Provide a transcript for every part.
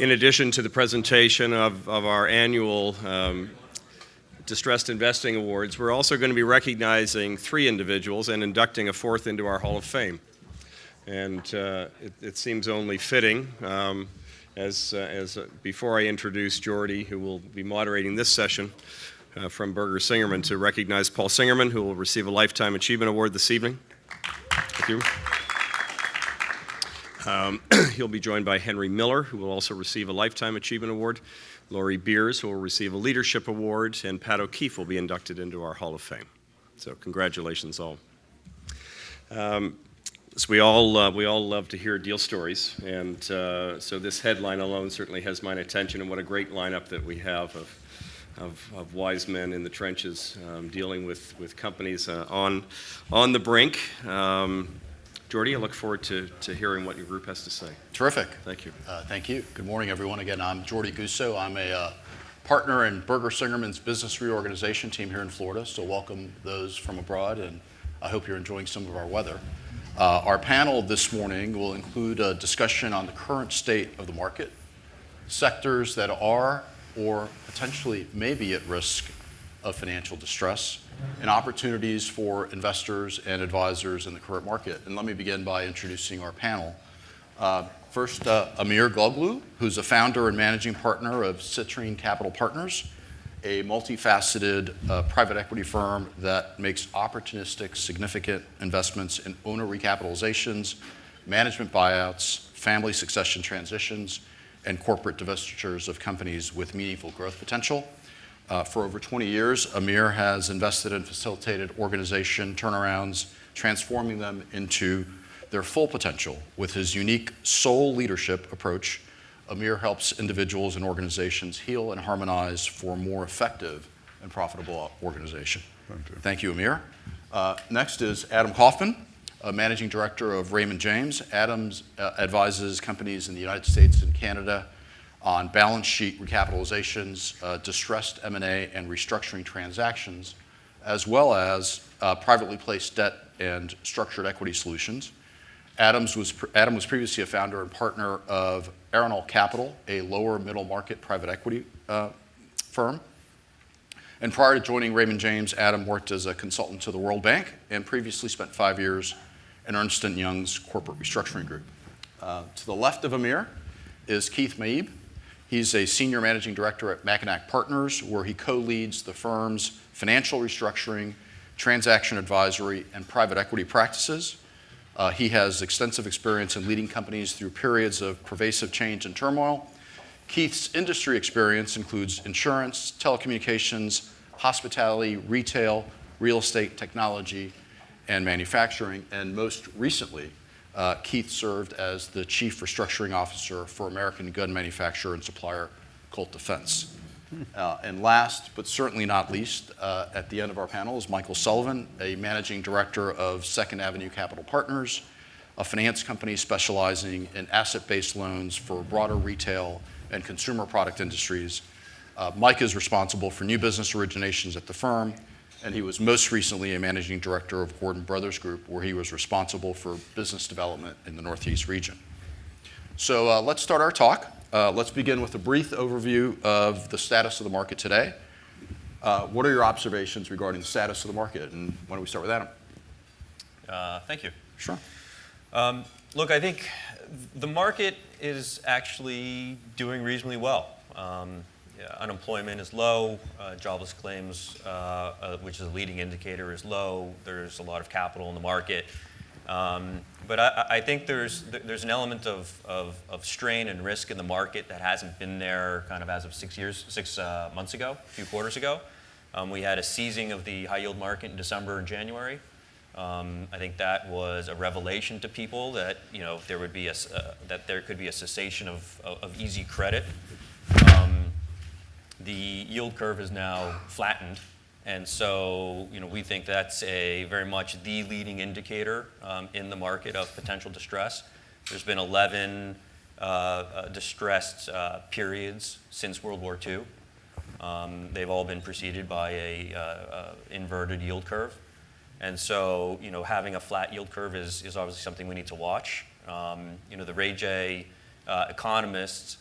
in addition to the presentation of our annual Distressed Investing Awards, we're also going to be recognizing 3 individuals and inducting a 4th into our Hall of Fame. And it seems only fitting, as before I introduce Jordy, who will be moderating this session from Berger Singerman, to recognize Paul Singerman, who will receive a Lifetime Achievement Award this evening. Thank you. He'll be joined by Henry Miller, who will also receive a Lifetime Achievement Award, Laurie Beers, who will receive a Leadership Award, and Pat O'Keefe will be inducted into our Hall of Fame. So congratulations all. So we all love to hear deal stories, and so this headline alone certainly has my attention, and what a great lineup that we have of wise men in the trenches dealing with companies on the brink. Jordy, I look forward to hearing what your group has to say. Terrific. Thank you. Thank you. Good morning, everyone. Again, I'm Jordy Gusso. I'm a partner in Berger Singerman's business reorganization team here in Florida, so welcome those from abroad, and I hope you're enjoying some of our weather. Our panel this morning will include a discussion on the current state of the market, sectors that are or potentially may be at risk of financial distress, and opportunities for investors and advisors in the current market. And let me begin by introducing our panel. First, Amir Gloglu, who's a founder and managing partner of Citrine Capital Partners, a multifaceted private equity firm that makes opportunistic, significant investments in owner recapitalizations, management buyouts, family succession transitions, and corporate divestitures of companies with meaningful growth potential. For over 20 years, Amir has invested and facilitated organization turnarounds, transforming them into their full potential. With his unique soul leadership approach, Amir helps individuals and organizations heal and harmonize for more effective and profitable organization. Thank you, Amir. Next is Adam Kaufman, a managing director of Raymond James. Adam advises companies in the United States and Canada on balance sheet recapitalizations, distressed M&A and restructuring transactions, as well as privately placed debt and structured equity solutions. Adam was previously a founder and partner of Arenal Capital, a lower middle market private equity firm. And prior to joining Raymond James, Adam worked as a consultant to the World Bank and previously spent 5 years in Ernst & Young's corporate restructuring group. To the left of Amir is Keith Maib. He's a senior managing director at Mackinac Partners, where he co-leads the firm's financial restructuring, transaction advisory, and private equity practices. He has extensive experience in leading companies through periods of pervasive change and turmoil. Keith's industry experience includes insurance, telecommunications, hospitality, retail, real estate, technology, and manufacturing. And most recently, Keith served as the Chief Restructuring Officer for American gun manufacturer and supplier Colt Defense. And last, but certainly not least, at the end of our panel is Michael Sullivan, a Managing Director of Second Avenue Capital Partners, a finance company specializing in asset-based loans for broader retail and consumer product industries. Mike is responsible for new business originations at the firm, and he was most recently a managing director of Gordon Brothers Group, where he was responsible for business development in the Northeast region. So let's start our talk. Let's begin with a brief overview of the status of the market today. What are your observations regarding the status of the market? And why don't we start with Adam? Thank you. Sure. Look, I think the market is actually doing reasonably well. Unemployment is low, jobless claims, which is a leading indicator, is low. There's a lot of capital in the market. But I think there's an element of strain and risk in the market that hasn't been there kind of as of 6 months ago, a few quarters ago. We had a seizing of the high yield market in December and January. I think that was a revelation to people that there would be that there could be a cessation of easy credit. The yield curve is now flattened, and so we think that's very much the leading indicator in the market of potential distress. There's been 11 distressed periods since World War II. They've all been preceded by a inverted yield curve, and so having a flat yield curve is obviously something we need to watch. The Ray J economists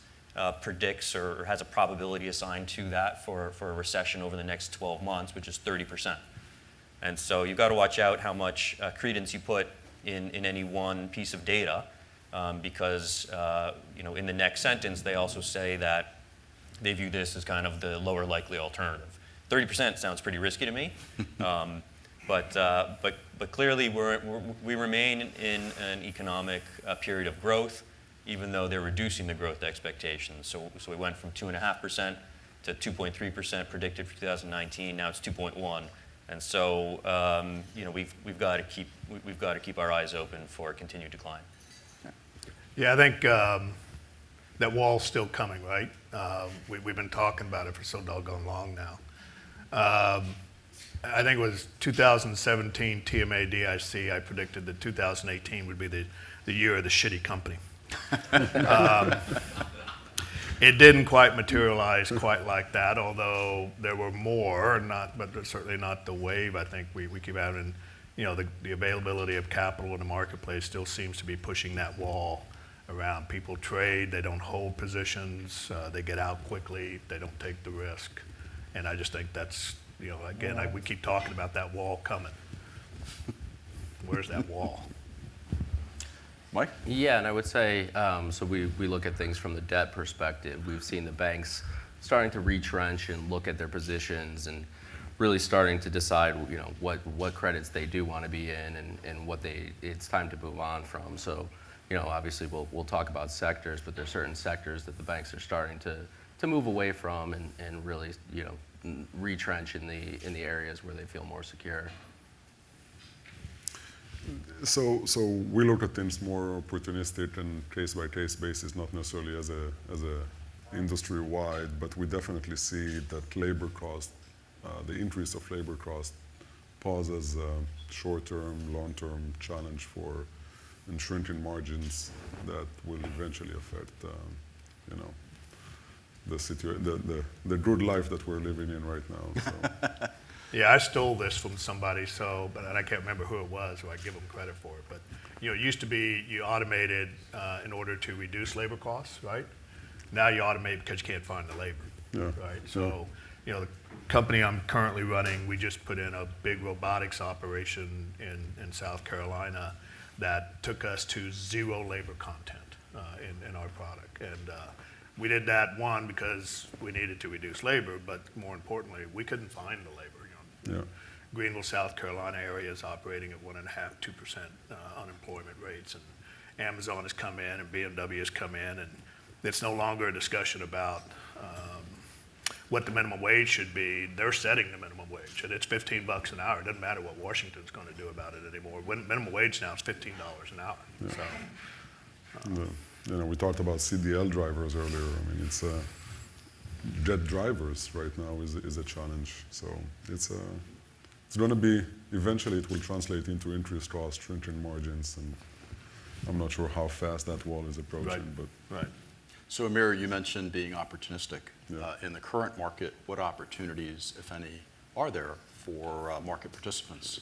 predicts or has a probability assigned to that for a recession over the next 12 months, which is 30%. And so you've got to watch out how much credence you put in any one piece of data, because in the next sentence they also say that they view this as kind of the lower likely alternative. 30% sounds pretty risky to me, but clearly we remain in an economic period of growth, even though they're reducing the growth expectations. So we went from 2.5% to 2.3% predicted for 2019. Now it's 2.1, and so we've got to keep our eyes open for continued decline. Yeah, I think that wall's still coming, right? We've been talking about it for so doggone long now. I think it was 2017 TMA DIC, I predicted that 2018 would be the year of the shitty company. It didn't quite materialize quite like that, although there were more, but certainly not the wave I think we keep having. The availability of capital in the marketplace still seems to be pushing that wall around. People trade, they don't hold positions, they get out quickly, they don't take the risk. And I just think that's, again, we keep talking about that wall coming. Where's that wall? Mike? Yeah, and I would say, so we look at things from the debt perspective. We've seen the banks starting to retrench and look at their positions and really starting to decide, what credits they do want to be in and what it's time to move on from. So, obviously we'll talk about sectors, but there's certain sectors that the banks are starting to move away from and really, retrench in the areas where they feel more secure. So we look at things more opportunistic and case-by-case basis, not necessarily as a industry-wide, but we definitely see that labor cost, the increase of labor cost, poses a short-term, long-term challenge for and shrinking margins that will eventually affect, the good life that we're living in right now. So. Yeah, I stole this from somebody, and I can't remember who it was, so I give them credit for it. But it used to be you automated in order to reduce labor costs, right? Now you automate because you can't find the labor, right? So, the company I'm currently running, we just put in a big robotics operation in South Carolina that took us to 0 labor content in our product. And we did that, one, because we needed to reduce labor, but more importantly, we couldn't find the labor. Greenville, South Carolina area is operating at 1.5%, 2% unemployment rates, and Amazon has come in and BMW has come in, and it's no longer a discussion about what the minimum wage should be. They're setting the minimum wage, and it's $15 an hour. It doesn't matter what Washington's going to do about it anymore. Minimum wage now is $15 an hour. So, we talked about CDL drivers earlier. I mean, it's jet drivers right now is a challenge. So it's going to be, eventually it will translate into increased costs, shrinking margins, and I'm not sure how fast that wall is approaching. Right. So Amir, you mentioned being opportunistic. In the current market, what opportunities, if any, are there for market participants?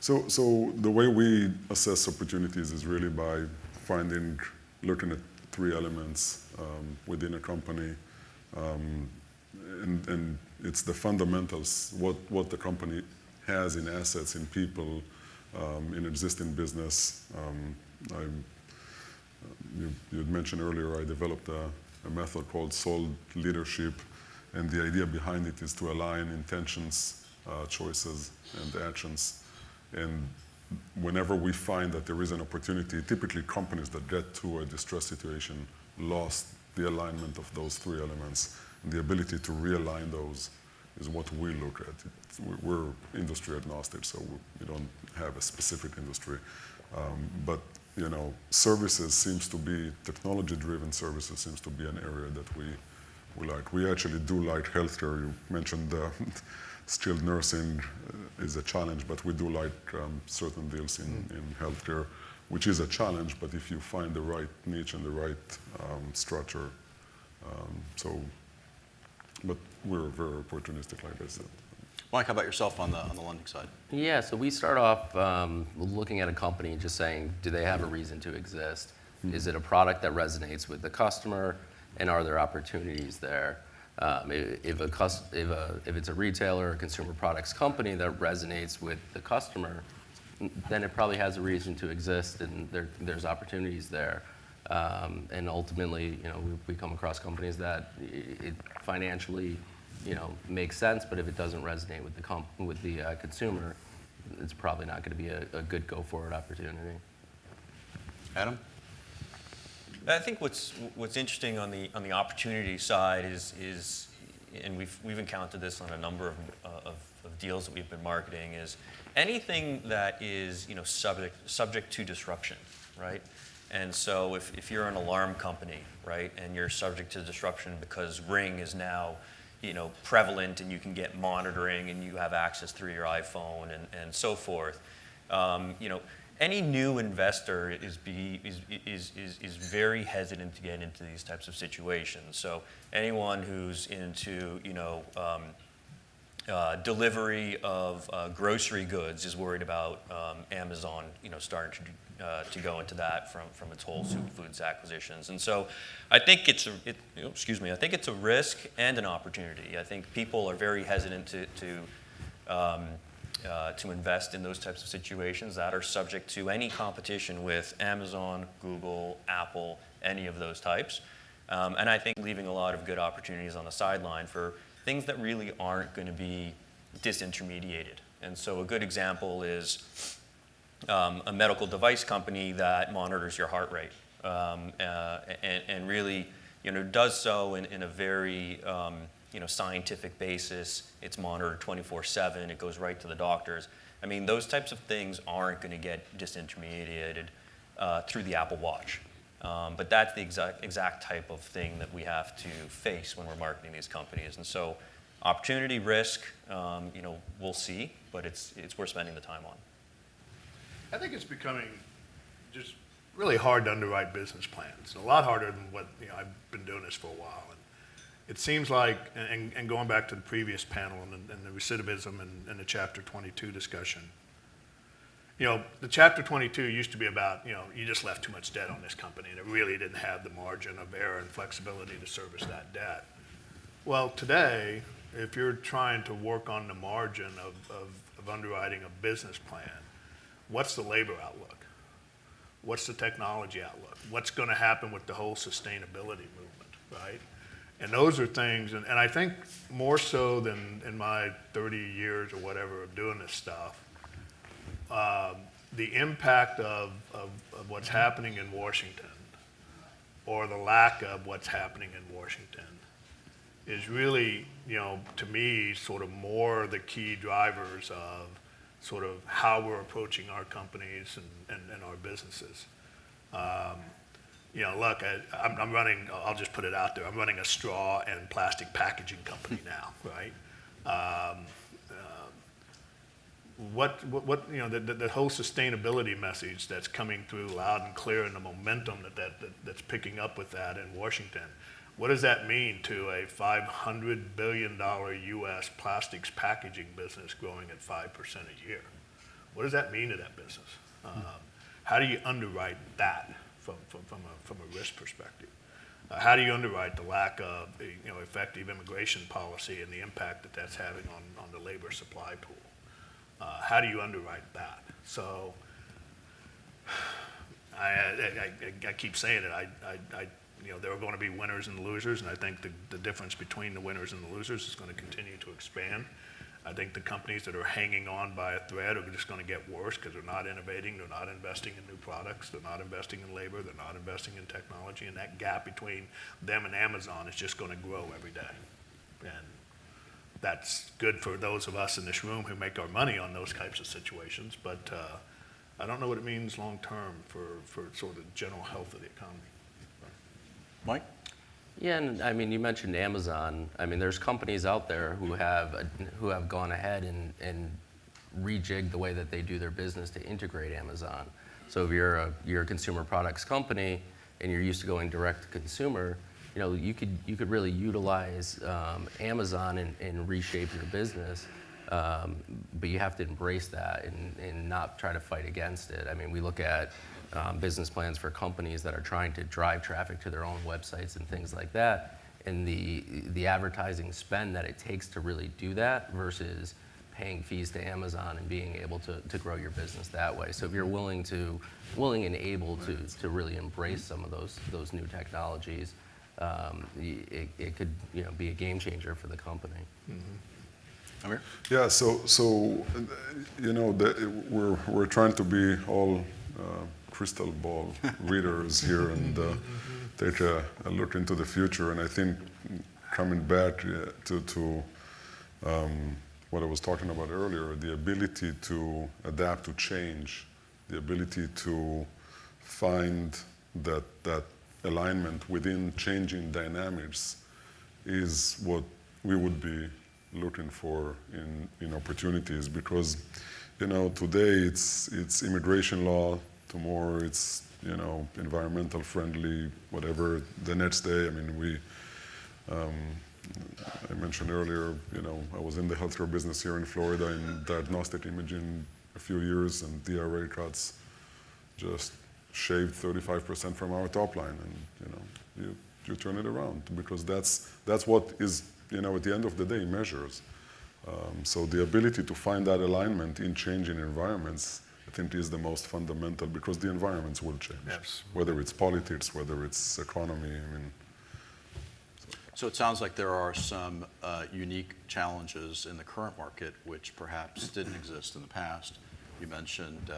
So the way we assess opportunities is really by looking at 3 elements within a company. And it's the fundamentals, what the company has in assets, in people, in existing business. You had mentioned earlier, I developed a method called SOLD leadership, and the idea behind it is to align intentions, choices, and actions. And whenever we find that there is an opportunity, typically companies that get to a distress situation lost the alignment of those 3 elements. And the ability to realign those is what we look at. We're industry agnostic, so we don't have a specific industry. But services seems to be, technology-driven services seems to be an area that we like. We actually do like healthcare. You mentioned skilled nursing is a challenge, but we do like certain deals in healthcare, which is a challenge, but if you find the right niche and the right structure. But we're very opportunistic, like I said. Mike, how about yourself on the lending side? Yeah, so we start off looking at a company and just saying, do they have a reason to exist? Is it a product that resonates with the customer? and are there opportunities there? If it's a retailer or a consumer products company that resonates with the customer, then it probably has a reason to exist, and there's opportunities there. And ultimately, we come across companies that it financially, makes sense, but if it doesn't resonate with the consumer, it's probably not going to be a good go-forward opportunity. Adam? I think what's interesting on the opportunity side is and we've encountered this on a number of deals that we've been marketing, is anything that is subject to disruption, right? And so if you're an alarm company, right, and you're subject to disruption because Ring is now prevalent and you can get monitoring and you have access through your iPhone and so forth, any new investor is very hesitant to get into these types of situations. So anyone who's into delivery of grocery goods is worried about Amazon starting to go into that from its Whole Foods acquisitions. And so I think it's a risk and an opportunity. I think people are very hesitant to invest in those types of situations that are subject to any competition with Amazon, Google, Apple, any of those types. And I think leaving a lot of good opportunities on the sideline for things that really aren't going to be disintermediated. And so a good example is a medical device company that monitors your heart rate and really does so in a very scientific basis. It's monitored 24/7. It goes right to the doctors. I mean, those types of things aren't going to get disintermediated through the Apple Watch. But that's the exact type of thing that we have to face when we're marketing these companies. And so opportunity, risk, we'll see, but it's worth spending the time on. I think it's becoming just really hard to underwrite business plans. A lot harder than what, I've been doing this for a while. And it seems like, and going back to the previous panel and the recidivism and the Chapter 22 discussion, the Chapter 22 used to be about, you just left too much debt on this company and it really didn't have the margin of error and flexibility to service that debt. Well, today, if you're trying to work on the margin of underwriting a business plan, what's the labor outlook? What's the technology outlook? What's going to happen with the whole sustainability movement, right? And those are things, and I think more so than in my 30 years or whatever of doing this stuff, the impact of what's happening in Washington or the lack of what's happening in Washington is really, to me, sort of more the key drivers of sort of how we're approaching our companies and our businesses. Look, I'm running, I'll just put it out there, I'm running a straw and plastic packaging company now, right? The whole sustainability message that's coming through loud and clear and the momentum that's picking up with that in Washington, what does that mean to a $500 billion U.S. plastics packaging business growing at 5% a year? What does that mean to that business? How do you underwrite that from a risk perspective? How do you underwrite the lack of effective immigration policy and the impact that that's having on the labor supply pool? How do you underwrite that? So I keep saying it. There are going to be winners and losers, and I think the difference between the winners and the losers is going to continue to expand. I think the companies that are hanging on by a thread are just going to get worse because they're not innovating, they're not investing in new products, they're not investing in labor, they're not investing in technology, and that gap between them and Amazon is just going to grow every day. And that's good for those of us in this room who make our money on those types of situations, but I don't know what it means long term for sort of the general health of the economy. Mike? Yeah, and I mean, you mentioned Amazon. I mean, there's companies out there who have gone ahead and rejigged the way that they do their business to integrate Amazon. So if you're a consumer products company and you're used to going direct to consumer, you could really utilize Amazon and reshape your business, but you have to embrace that and not try to fight against it. I mean, we look at business plans for companies that are trying to drive traffic to their own websites and things like that, and the advertising spend that it takes to really do that versus paying fees to Amazon and being able to grow your business that way. So if you're willing and able to really embrace some of those new technologies, it could be a game changer for the company. Amir? Yeah, so we're trying to be all crystal ball readers here and take a look into the future. And I think coming back to what I was talking about earlier, the ability to adapt to change, the ability to find that alignment within changing dynamics is what we would be looking for in opportunities, because today it's immigration law, tomorrow it's environmental friendly, whatever. The next day, I mean, I mentioned earlier, I was in the healthcare business here in Florida in diagnostic imaging a few years, and DRA cuts just shaved 35% from our top line, and you turn it around, because that's what is at the end of the day measures. So the ability to find that alignment in changing environments, I think, is the most fundamental, because the environments will change. Yes. Whether it's politics, whether it's economy. So it sounds like there are some unique challenges in the current market which perhaps didn't exist in the past. You mentioned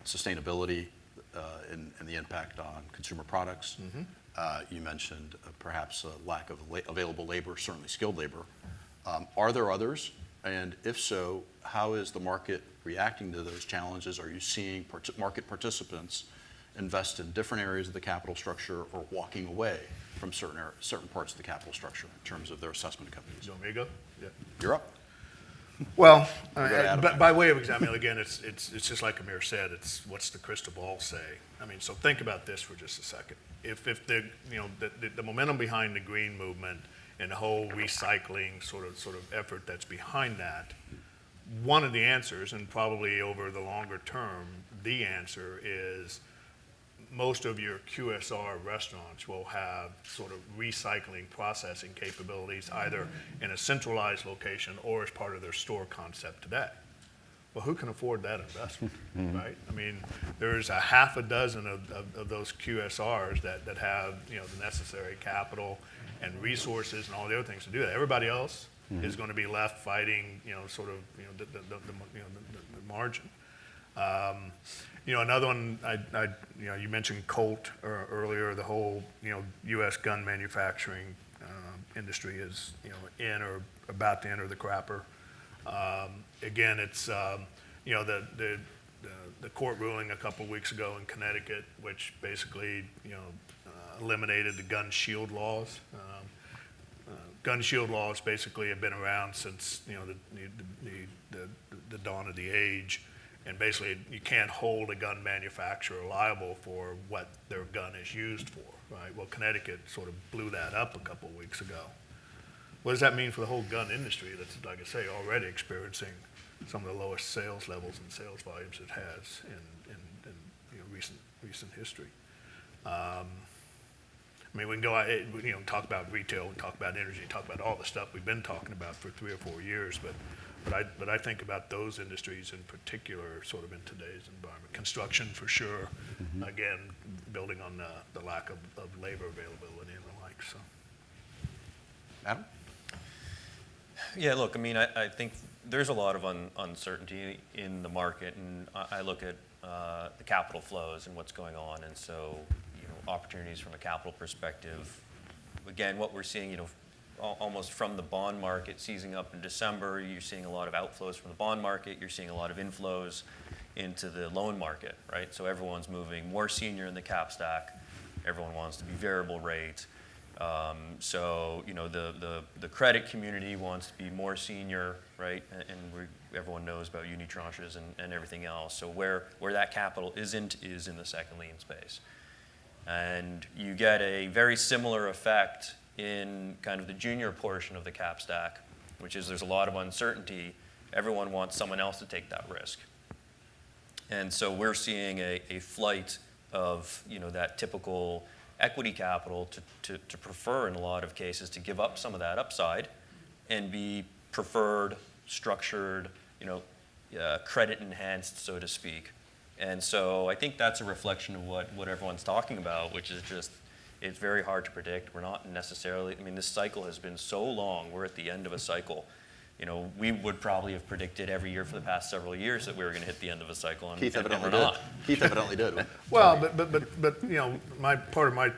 sustainability and the impact on consumer products. You mentioned perhaps a lack of available labor, certainly skilled labor. Are there others? And if so, how is the market reacting to those challenges? Are you seeing market participants invest in different areas of the capital structure or walking away from certain parts of the capital structure in terms of their assessment of companies? You want me to go? Yeah. You're up. Well, We'll go to Adam. by way of example, again, it's just like Amir said. It's what's the crystal ball say? I mean, so think about this for just a second. If the momentum behind the green movement and the whole recycling sort of effort that's behind that, one of the answers, and probably over the longer term, the answer is most of your QSR restaurants will have sort of recycling processing capabilities either in a centralized location or as part of their store concept today. Well, who can afford that investment, right? I mean, there's a half a dozen of those QSRs that have the necessary capital and resources and all the other things to do that. Everybody else is going to be left fighting the margin. Another one, you mentioned Colt earlier. The whole U.S. gun manufacturing industry is in or about to enter the crapper. Again, it's the court ruling a couple of weeks ago in Connecticut, which basically eliminated the gun shield laws. Gun shield laws basically have been around since the dawn of the age. And basically, you can't hold a gun manufacturer liable for what their gun is used for, right? Well, Connecticut sort of blew that up a couple of weeks ago. What does that mean for the whole gun industry that's, like I say, already experiencing some of the lowest sales levels and sales volumes it has in recent history? I mean, we can go out, talk about retail, we talk about energy, talk about all the stuff we've been talking about for 3 or 4 years, but I think about those industries in particular sort of in today's environment. Construction for sure, again, building on the lack of labor availability and the like, so. Adam? Yeah, look, I mean, I think there's a lot of uncertainty in the market, and I look at the capital flows and what's going on, and so, opportunities from a capital perspective. Again, what we're seeing, almost from the bond market seizing up in December, you're seeing a lot of outflows from the bond market, you're seeing a lot of inflows into the loan market, right? So everyone's moving more senior in the cap stack, everyone wants to be variable rate. So, the credit community wants to be more senior, right? And everyone knows about unitranches and everything else. So where that capital isn't is in the second lien space. And you get a very similar effect in kind of the junior portion of the cap stack, which is there's a lot of uncertainty. Everyone wants someone else to take that risk. And so we're seeing a flight of, that typical equity capital to prefer, in a lot of cases, to give up some of that upside and be preferred, structured, credit enhanced, so to speak. And so I think that's a reflection of what everyone's talking about, which is just, it's very hard to predict. We're not necessarily, this cycle has been so long, we're at the end of a cycle. We would probably have predicted every year for the past several years that we were going to hit the end of a cycle, and Keith we're evidently not. did. Keith evidently did. Well, but part of my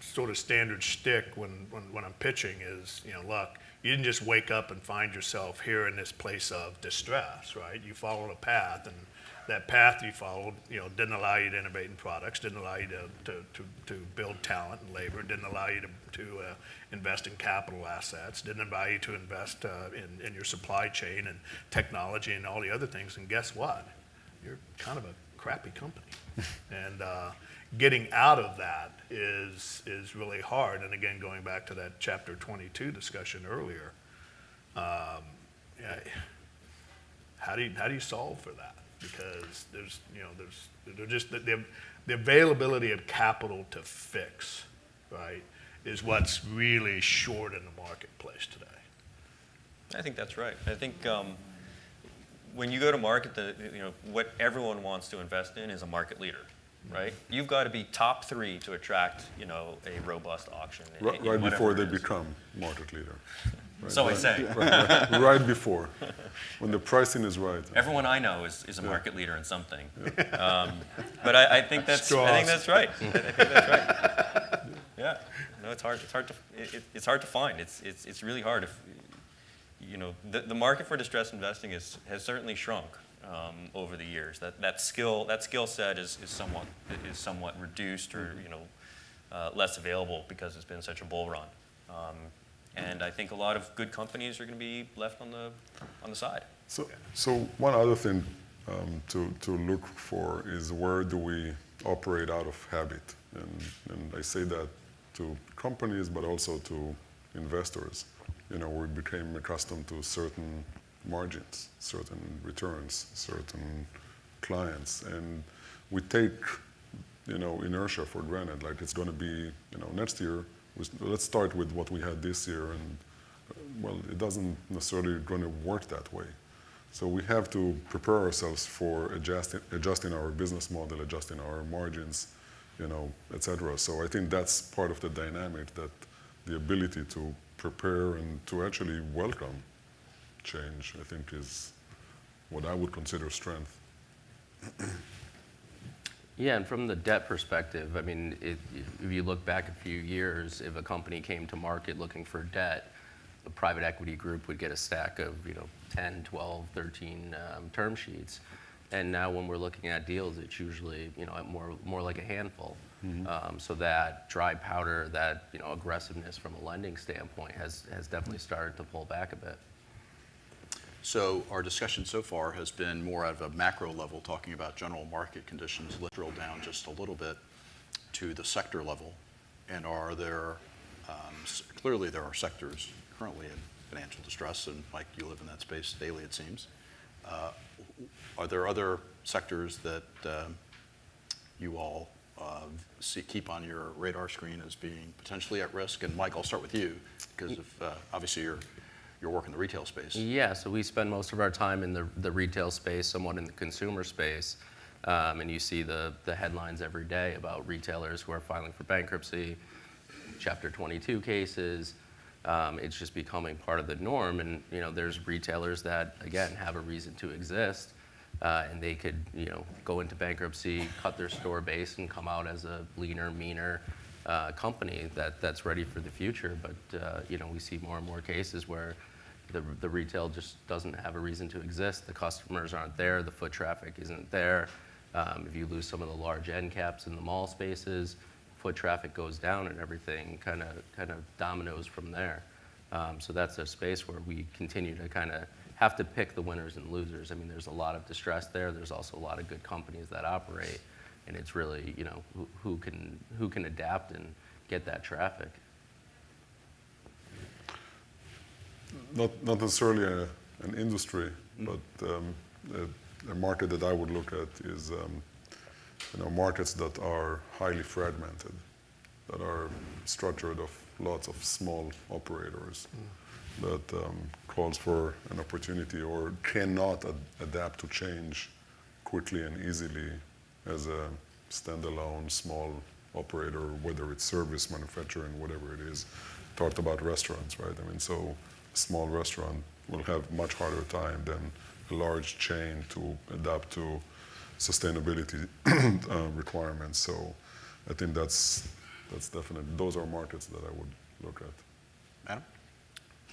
sort of standard shtick when I'm pitching is, look, you didn't just wake up and find yourself here in this place of distress, right? You followed a path, and that path you followed, didn't allow you to innovate in products, didn't allow you to build talent and labor, didn't allow you to invest in capital assets, didn't allow you to invest in your supply chain and technology and all the other things. And guess what? You're kind of a crappy company. And getting out of that is really hard. And again, going back to that chapter 22 discussion earlier, how do you solve for that? Because there's just the availability of capital to fix, right, is what's really short in the marketplace today. I think that's right. I think when you go to market, what everyone wants to invest in is a market leader, right? You've got to be top 3 to attract, a robust auction. Right before they become market leader. Right, So I say. Right before, when the pricing is right. Everyone I know is a market leader in something. But I think that's right. I think that's right. Yeah. No, it's hard. It's hard to find. It's really hard. If the market for distressed investing has certainly shrunk over the years. That skill set is somewhat reduced, or less available because it's been such a bull run. And I think a lot of good companies are going to be left on the side. So one other thing to look for is, where do we operate out of habit? And I say that to companies, but also to investors. We became accustomed to certain margins, certain returns, certain clients, and we take inertia for granted. Like, it's going to be next year. Let's start with what we had this year, and well, it doesn't necessarily going to work that way. So we have to prepare ourselves for adjusting our business model, adjusting our margins, et cetera. So I think that's part of the dynamic, that the ability to prepare and to actually welcome change, I think, is what I would consider strength. Yeah, and from the debt perspective, if you look back a few years, if a company came to market looking for debt, a private equity group would get a stack of 10, 12, 13 term sheets. And now when we're looking at deals, it's usually more like a handful. Mm-hmm. So that dry powder, that aggressiveness from a lending standpoint has definitely started to pull back a bit. So our discussion so far has been more at a macro level, talking about general market conditions. Let's drill down just a little bit to the sector level. And are there, clearly there are sectors currently in financial distress, and Mike, you live in that space daily, it seems. Are there other sectors that you all keep on your radar screen as being potentially at risk? And Mike, I'll start with you, because obviously you're working the retail space. Yeah, so we spend most of our time in the retail space, somewhat in the consumer space. And you see the headlines every day about retailers who are filing for bankruptcy, Chapter 22 cases. It's just becoming part of the norm. And there's retailers that, again, have a reason to exist. And they could go into bankruptcy, cut their store base, and come out as a leaner, meaner company that's ready for the future. But we see more and more cases where the retail just doesn't have a reason to exist. The customers aren't there. The foot traffic isn't there. If you lose some of the large end caps in the mall spaces, foot traffic goes down, and everything kind of dominoes from there. So that's a space where we continue to kind of have to pick the winners and losers. There's a lot of distress there. There's also a lot of good companies that operate, and it's really who can adapt and get that traffic. Not necessarily an industry, but a market that I would look at is markets that are highly fragmented, that are structured of lots of small operators, that calls for an opportunity or cannot adapt to change quickly and easily as a standalone small operator, whether it's service, manufacturing, whatever it is. Talked about restaurants, right? I mean, so a small restaurant will have much harder time than a large chain to adapt to sustainability requirements. So I think that's definitely, those are markets that I would look at.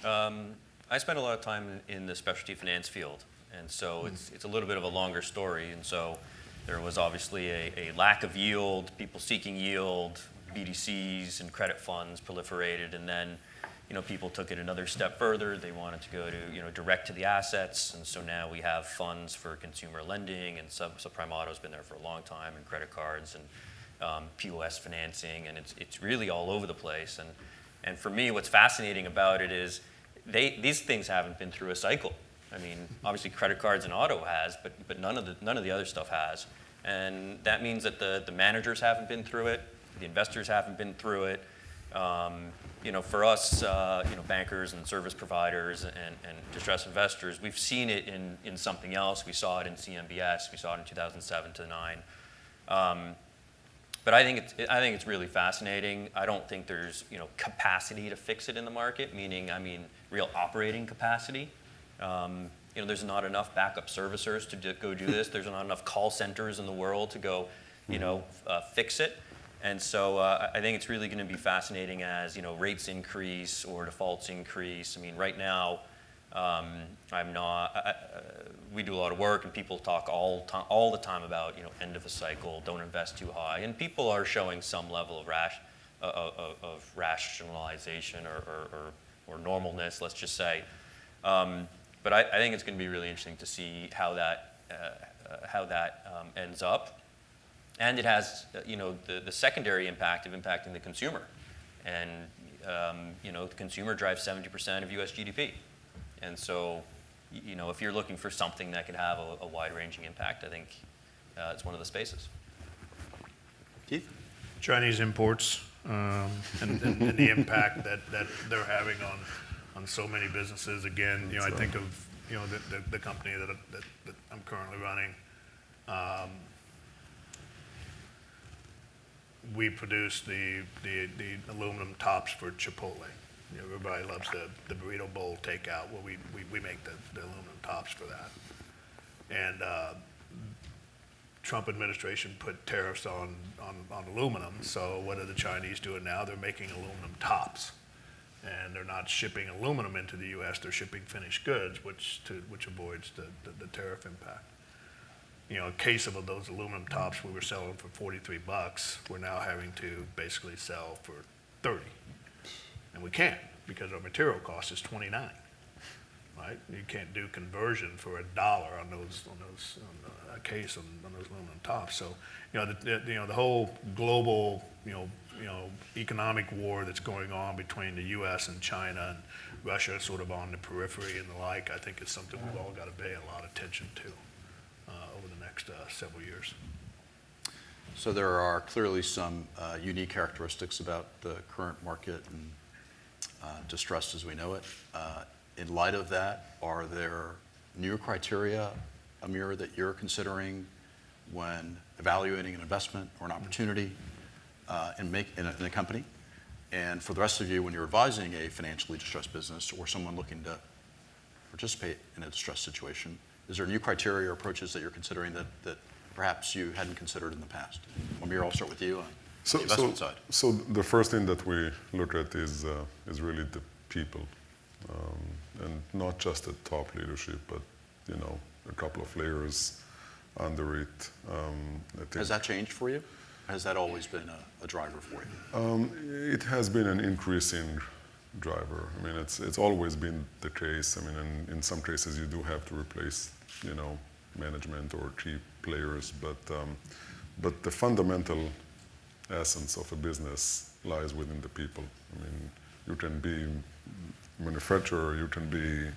Adam? I spent a lot of time in the specialty finance field, and so it's a little bit of a longer story. And so there was obviously a lack of yield, people seeking yield, BDCs and credit funds proliferated, and then people took it another step further. They wanted to go to direct to the assets, and so now we have funds for consumer lending, and subprime auto's been there for a long time, and credit cards and POS financing, and it's really all over the place. And for me, what's fascinating about it is these things haven't been through a cycle. I mean, obviously credit cards and auto has, but none of the other stuff has. And that means that the managers haven't been through it, the investors haven't been through it. For us, bankers and service providers and distressed investors, we've seen it in something else. We saw it in CMBS. We saw it in 2007 to 2009. But I think it's really fascinating. I don't think there's capacity to fix it in the market, meaning real operating capacity. There's not enough backup servicers to go do this. There's not enough call centers in the world to go fix it. And so I think it's really going to be fascinating as rates increase or defaults increase. I mean, right now, we do a lot of work, and people talk all the time about end of a cycle, don't invest too high, and people are showing some level of rationalization or normalness, let's just say. But I think it's going to be really interesting to see how that ends up. And it has, the secondary impact of impacting the consumer. And, the consumer drives 70% of U.S. GDP. And so, if you're looking for something that could have a wide-ranging impact, I think it's one of the spaces. Keith? Chinese imports and the impact that they're having on so many businesses. Again, I think of the company that I'm currently running. We produce the aluminum tops for Chipotle. Everybody loves the burrito bowl takeout. Well, we make the aluminum tops for that. And Trump administration put tariffs on aluminum. So what are the Chinese doing now? They're making aluminum tops, and they're not shipping aluminum into the U.S. They're shipping finished goods, which avoids the tariff impact. A case of those aluminum tops we were selling for $43, we're now having to basically sell for $30. And we can't, because our material cost is $29, right? You can't do conversion for $1 on a case on those aluminum tops. So, the whole global, economic war that's going on between the U.S. and China and Russia sort of on the periphery and the like, I think is something we've all got to pay a lot of attention to over the next several years. So there are clearly some unique characteristics about the current market and distress as we know it. In light of that, are there new criteria, Amir, that you're considering when evaluating an investment or an opportunity in a company? And for the rest of you, when you're advising a financially distressed business or someone looking to participate in a distressed situation, is there new criteria or approaches that you're considering that perhaps you hadn't considered in the past? Amir, I'll start with you on the investment side. So the first thing that we look at is really the people, and not just the top leadership, but a couple of layers under it. I think Has that changed for you? Has that always been a driver for you? it has been an increasing driver. I mean, it's always been the case. I mean, in some cases you do have to replace, management or key players, but the fundamental essence of a business lies within the people. I mean, you can be a manufacturer, you can be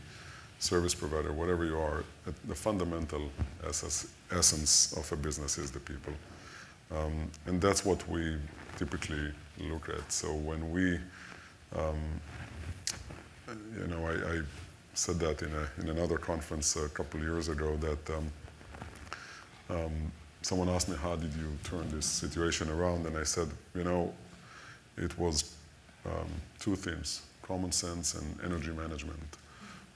service provider, whatever you are, the fundamental essence of a business is the people. And that's what we typically look at. So when we, I said that in another conference a couple of years ago that someone asked me, how did you turn this situation around? And I said, it was two themes, common sense and energy management.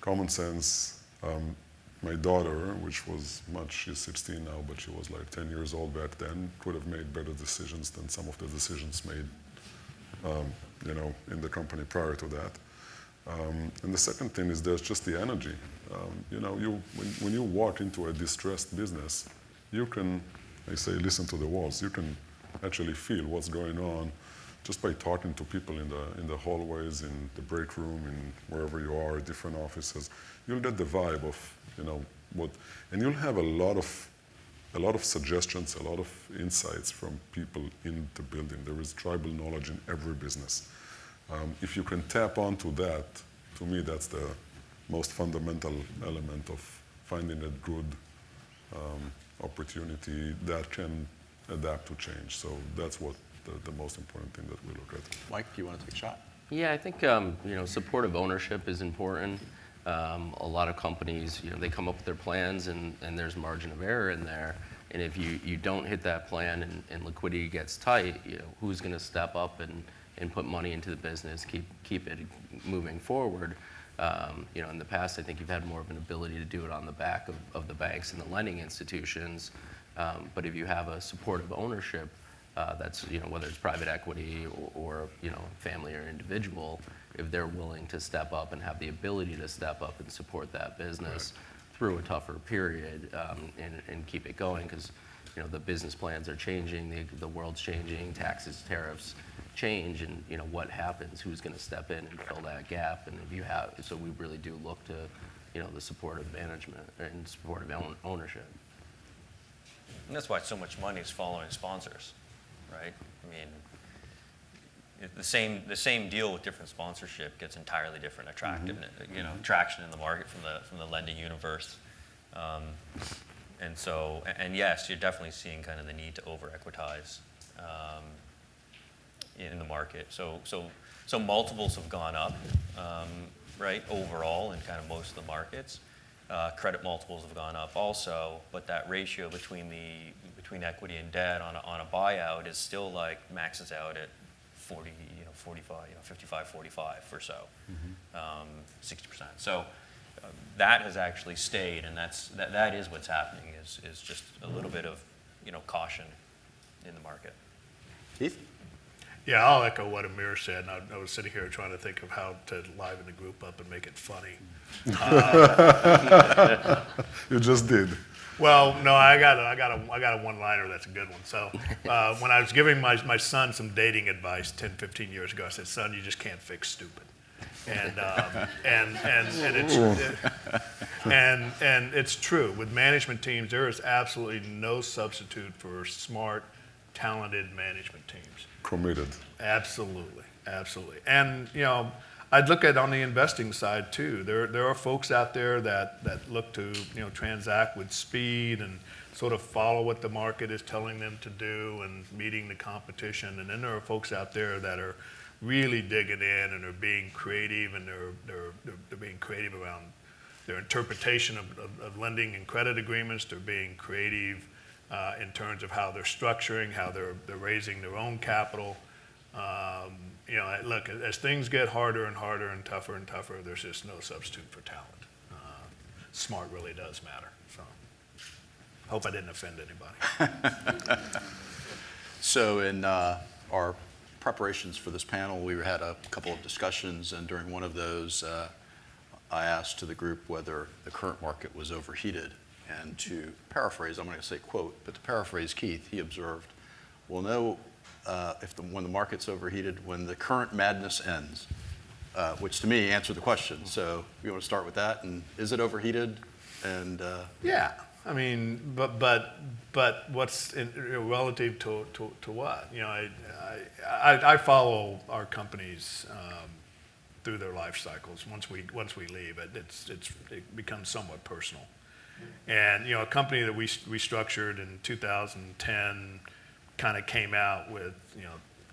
Common sense, my daughter, which was she's 16 now, but she was like 10 years old back then, could have made better decisions than some of the decisions made, in the company prior to that. And the second thing is there's just the energy. When you walk into a distressed business, you can, I say, listen to the walls. You can actually feel what's going on just by talking to people in the hallways, in the break room, in wherever you are, different offices. You'll get the vibe of, and you'll have a lot of suggestions, a lot of insights from people in the building. There is tribal knowledge in every business. If you can tap onto that, to me, that's the most fundamental element of finding a good opportunity that can adapt to change. So that's what the most important thing that we look at. Mike, do you want to take a shot? Yeah, I think supportive ownership is important. A lot of companies, they come up with their plans and there's margin of error in there. And if you don't hit that plan and liquidity gets tight, who's going to step up and put money into the business, keep it moving forward? In the past, I think you've had more of an ability to do it on the back of the banks and the lending institutions. But if you have a supportive ownership, that's whether it's private equity or family or individual, if they're willing to step up and have the ability to step up and support that business through a tougher period and keep it going, because the business plans are changing, the world's changing, taxes, tariffs change, and what happens, who's going to step in and fill that gap, and if you have, so we really do look to the supportive management and supportive ownership. And that's why so much money is following sponsors, right? I mean, the same deal with different sponsorship gets entirely different traction in the market from the lending universe. And yes, you're definitely seeing kind of the need to over-equitize in the market. So multiples have gone up, right, overall in kind of most of the markets. Credit multiples have gone up also, but that ratio between equity and debt on a buyout is still maxes out at 40, 45, 55, 45 or so, 60%. So that has actually stayed, and that is what's happening is just a little bit of caution in the market. Keith? Yeah, I'll echo what Amir said. And I was sitting here trying to think of how to liven the group up and make it funny. You just did. Well, no, I got a one-liner that's a good one. So when I was giving my son some dating advice 10, 15 years ago, I said, "Son, you just can't fix stupid." And it's true. With management teams, there is absolutely no substitute for smart, talented management teams. Committed. Absolutely. And I'd look at on the investing side too. There are folks out there that look to transact with speed and sort of follow what the market is telling them to do and meeting the competition. And then there are folks out there that are really digging in and are being creative, and they're being creative around their interpretation of lending and credit agreements. They're being creative in terms of how they're structuring, how they're raising their own capital. Look, as things get harder and harder and tougher, there's just no substitute for talent. Smart really does matter. So, hope I didn't offend anybody. So in our preparations for this panel, we had a couple of discussions, and during one of those, I asked to the group whether the current market was overheated. And to paraphrase, I'm going to say quote, but to paraphrase Keith, he observed, "We'll know when the market's overheated when the current madness ends," which to me answered the question. So you want to start with that? And is it overheated? And yeah, I mean, but what's relative to what? I follow our company's through their life cycles. Once we leave, it becomes somewhat personal. And a company that we structured in 2010 kind of came out with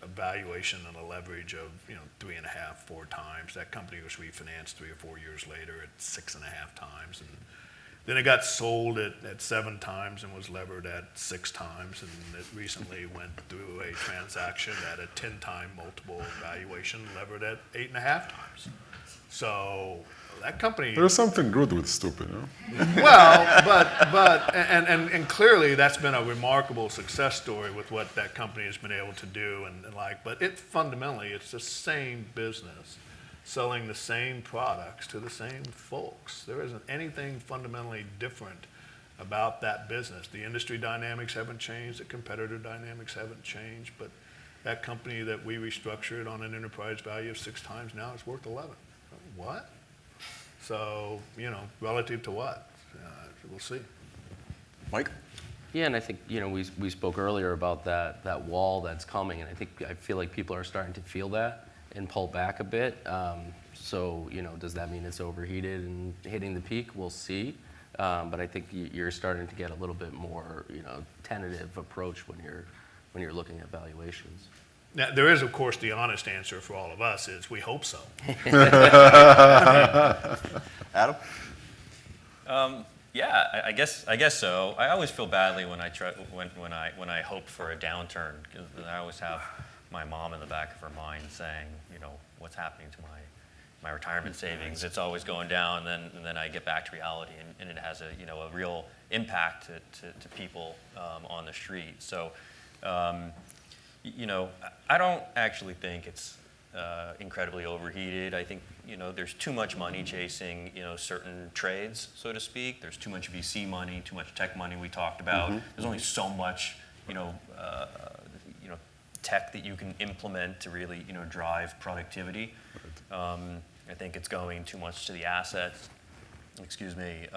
a valuation and a leverage of 3.5, 4 times. That company was refinanced 3 or 4 years later at 6.5 times, and then it got sold at 7 times and was levered at 6 times, and it recently went through a transaction at a 10-time multiple valuation, levered at 8.5 times. So that company. There's something good with stupid, you know? Well, but clearly that's been a remarkable success story with what that company has been able to do and like. But fundamentally it's the same business, selling the same products to the same folks. There isn't anything fundamentally different about that business. The industry dynamics haven't changed, the competitor dynamics haven't changed, but that company that we restructured on an enterprise value of 6 times now is worth 11. What? So, relative to what? We'll see. Mike? Yeah, and I think, we spoke earlier about that wall that's coming, and I feel like people are starting to feel that and pull back a bit. So, does that mean it's overheated and hitting the peak? We'll see. But I think you're starting to get a little bit more, tentative approach when you're looking at valuations. Now, there is, of course, the honest answer for all of us is we hope so. Adam? Yeah, I guess so. I always feel badly when I hope for a downturn, because I always have my mom in the back of her mind saying, what's happening to my retirement savings? It's always going down, and then I get back to reality, and it has a real impact to people on the street. So. I don't actually think it's incredibly overheated. I think, there's too much money chasing, certain trades, so to speak. There's too much VC money, too much tech money we talked about. Mm-hmm. There's only so much, tech that you can implement to really, drive productivity. Right. I think it's going too much to the assets. Excuse me.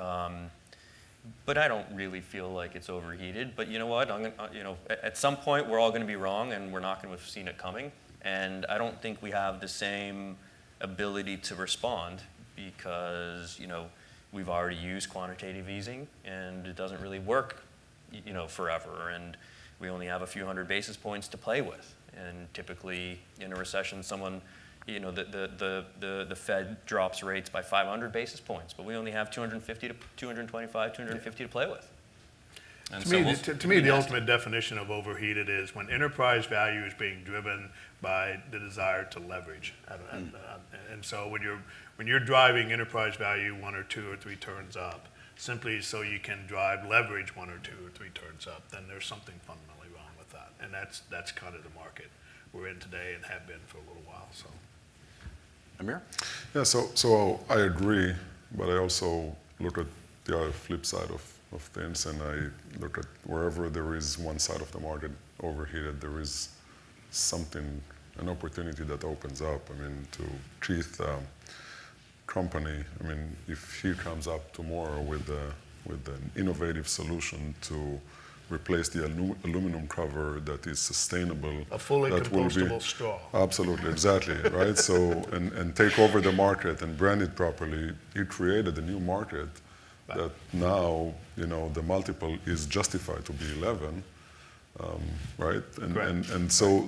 But I don't really feel like it's overheated. But you know what? At some point we're all going to be wrong, and we're not going to have seen it coming. And I don't think we have the same ability to respond because we've already used quantitative easing, and it doesn't really work, forever. And we only have a few hundred basis points to play with. And typically in a recession, the Fed drops rates by 500 basis points, but we only have 250 to 225, 250 to play with. And to me, the ultimate definition of overheated is when enterprise value is being driven by the desire to leverage. And so when you're driving enterprise value 1 or 2 or 3 turns up, simply so you can drive leverage 1 or 2 or 3 turns up, then there's something fundamentally wrong with that. And that's kind of the market we're in today and have been for a little while. So. Amir? Yeah, so I agree, but I also look at the other flip side of things, and I look at wherever there is one side of the market overheated, there is an opportunity that opens up. I mean, to Keith company, if he comes up tomorrow with an innovative solution to replace the aluminum cover that is sustainable. A fully compostable straw. Absolutely, exactly, right? So, and take over the market and brand it properly. He created a new market that now, the multiple is justified to be 11, right? And so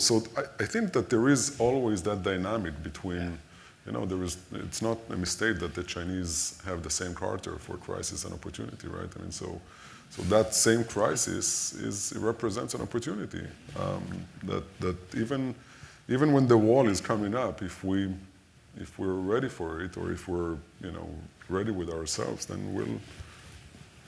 I think that there is always that dynamic between, it's not a mistake that the Chinese have the same charter for crisis and opportunity, right? So that same crisis represents an opportunity that even when the wall is coming up, if we're ready for it, or if we're ready with ourselves, then we'll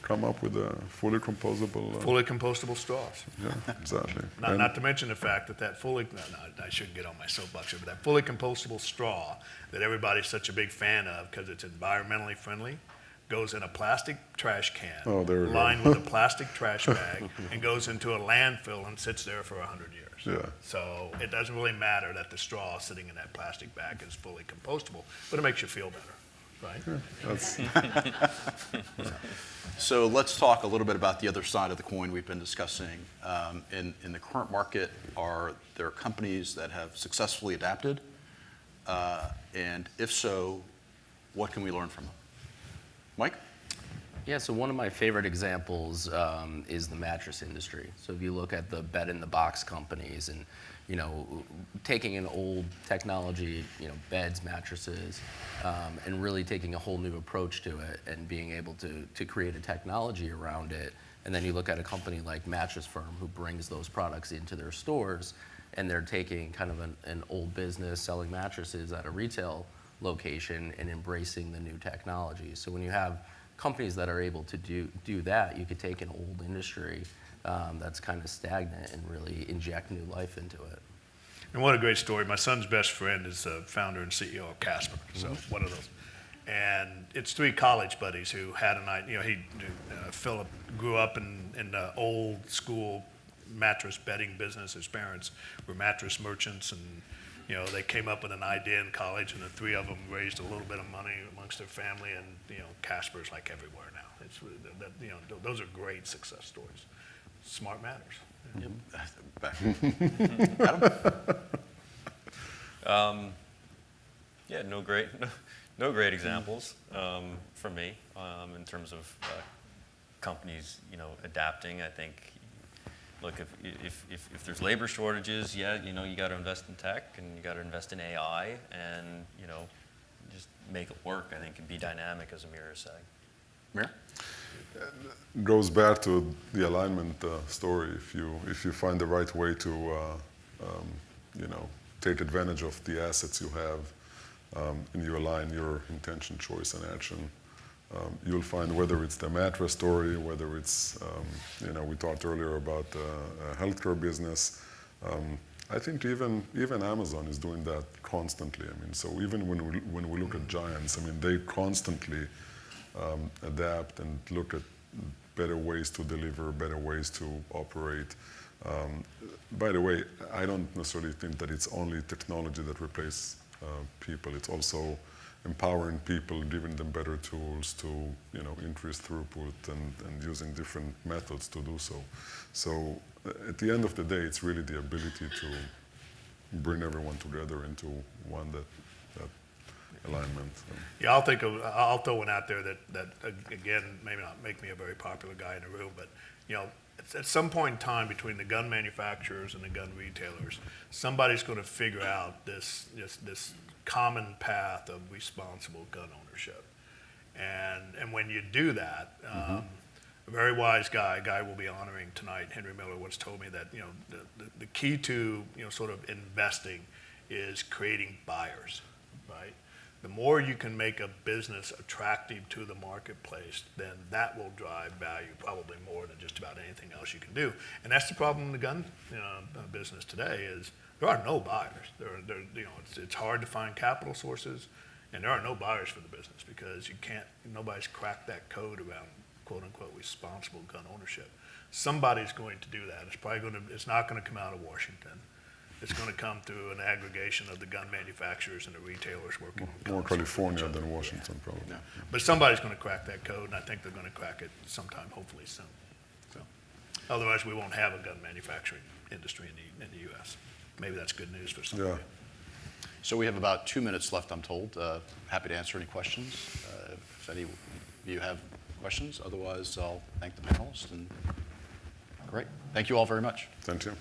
come up with a fully compostable straws. Yeah, exactly. Not to mention the fact that I shouldn't get on my soapbox here, but that fully compostable straw that everybody's such a big fan of because it's environmentally friendly, goes in a plastic trash can lined with a plastic trash bag and goes into a landfill and sits there for 100 years. Yeah. So it doesn't really matter that the straw sitting in that plastic bag is fully compostable, but it makes you feel better, right? Yeah, So let's talk a little bit about the other side of the coin we've been discussing. In the current market, are there companies that have successfully adapted And if so, what can we learn from them? Mike? Yeah, so one of my favorite examples is the mattress industry. So if you look at the bed-in-the-box companies and, you know, taking an old technology, you know, beds, mattresses, and really taking a whole new approach to it and being able to create a technology around it. And then you look at a company like Mattress Firm who brings those products into their stores, and they're taking kind of an old business selling mattresses at a retail location and embracing the new technology. So when you have companies that are able to do that, you could take an old industry that's kind of stagnant and really inject new life into it. And what a great story. My son's best friend is the founder and CEO of Casper, so one of those. And it's three college buddies who had an idea. You know, Philip grew up in the old school mattress bedding business. His parents were mattress merchants, and you know, they came up with an idea in college, and the three of them raised a little bit of money amongst their family, and you know, Casper's like everywhere now. It's you know, those are great success stories. Smart matters. Adam? Yeah, no great examples from me in terms of companies, you know, adapting. I think, look, if there's labor shortages, yeah, you know, you got to invest in tech and you got to invest in AI and, you know, just make it work, I think, and be dynamic, as Amir is saying. Amir? Goes back to the alignment story. If you find the right way to you know, take advantage of the assets you have, and you align your intention, choice, and action, you'll find, whether it's the mattress story, whether it's you know, we talked earlier about a healthcare business. I think even Amazon is doing that constantly. I mean, so even when we look at giants, I mean, they constantly adapt and look at better ways to deliver, better ways to operate. By the way, I don't necessarily think that it's only technology that replaces people. It's also empowering people, giving them better tools to, you know, increase throughput and using different methods to do so. So at the end of the day, it's really the ability to bring everyone together into one that alignment. Yeah, I'll throw one out there that again, maybe not make me a very popular guy in the room, but you know, at some point in time between the gun manufacturers and the gun retailers, somebody's going to figure out this common path of responsible gun ownership. And when you do that, a very wise guy we'll be honoring tonight, Henry Miller, once told me that, you know, the key to, you know, sort of investing is creating buyers, right? The more you can make a business attractive to the marketplace, then that will drive value probably more than just about anything else you can do. And that's the problem in the gun business today is there are no buyers. You know, it's hard to find capital sources, and there are no buyers for the business because nobody's cracked that code around quote unquote responsible gun ownership. Somebody's going to do that. It's not going to come out of Washington. It's going to come through an aggregation of the gun manufacturers and the retailers working on More guns with California each other. than Washington, probably. Yeah. But somebody's going to crack that code, and I think they're going to crack it sometime, hopefully soon. So, otherwise, we won't have a gun manufacturing industry in the U.S. Maybe that's good news for some of Yeah. you. So we have about 2 minutes left, I'm told. Happy to answer any questions. If any of you have questions, otherwise I'll thank the panelists. And great. Thank you all very much. Thank you.